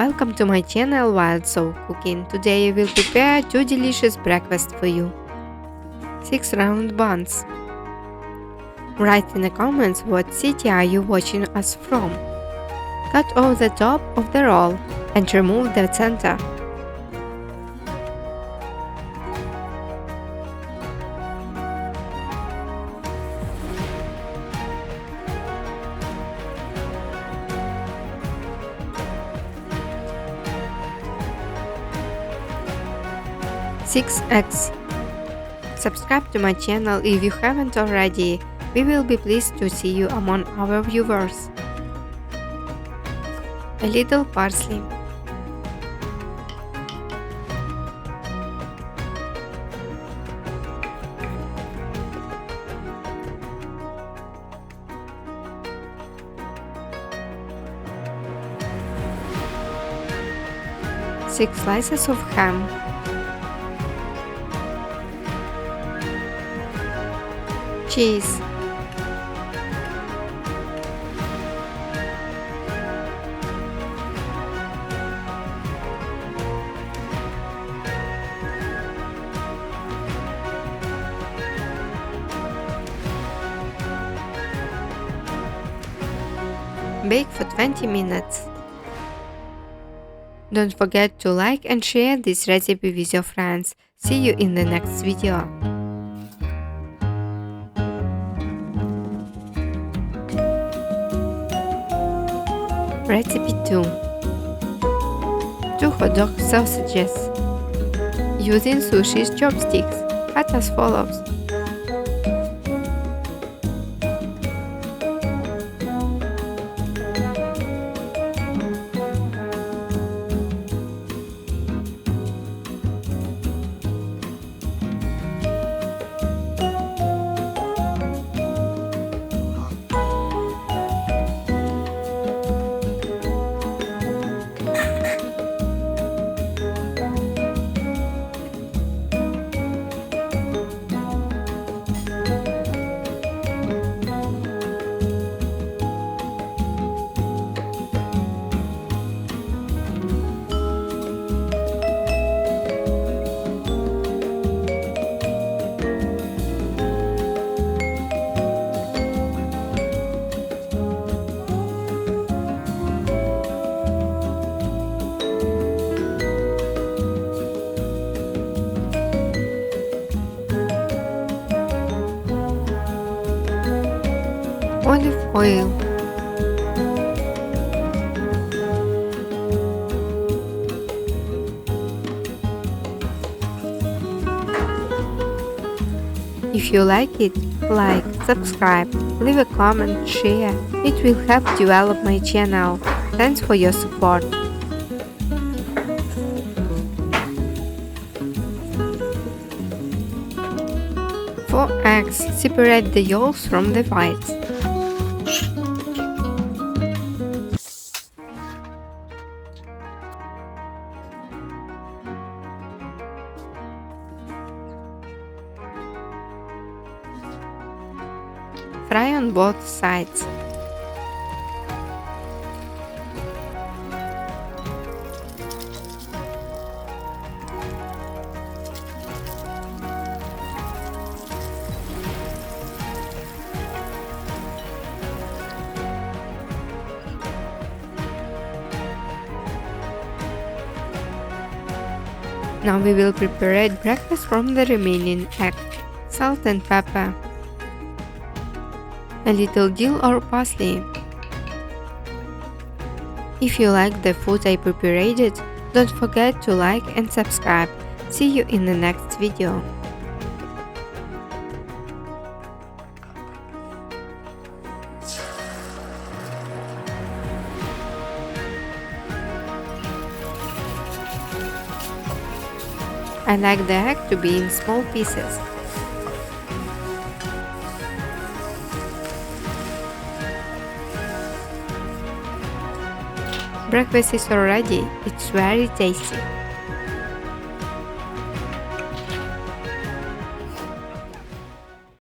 Welcome to my channel Wild Soul Cooking. Today I will prepare two delicious breakfasts for you. 6 round buns. Write in the comments what city are you watching us from. Cut off the top of the roll and remove the center. Six eggs. Subscribe to my channel if you haven't already. We will be pleased to see you among our viewers. A little parsley. Six slices of ham. Cheese. Bake for 20 minutes. Don't forget to like and share this recipe with your friends. See you in the next video. Recipe 2. 2 hot dog sausages. Using sushi chopsticks. Cut as follows. Olive oil. If you like it, like, subscribe, leave a comment, share. It will help develop my channel. Thanks for your support. 4 eggs. Separate the yolks from the whites. Fry on both sides. Now we will prepare breakfast from the remaining egg. Salt and pepper. A little dill or parsley. If you like the food I prepared, don't forget to like and subscribe. See you in the next video. I like the egg to be in small pieces. Breakfast is already. It's very tasty.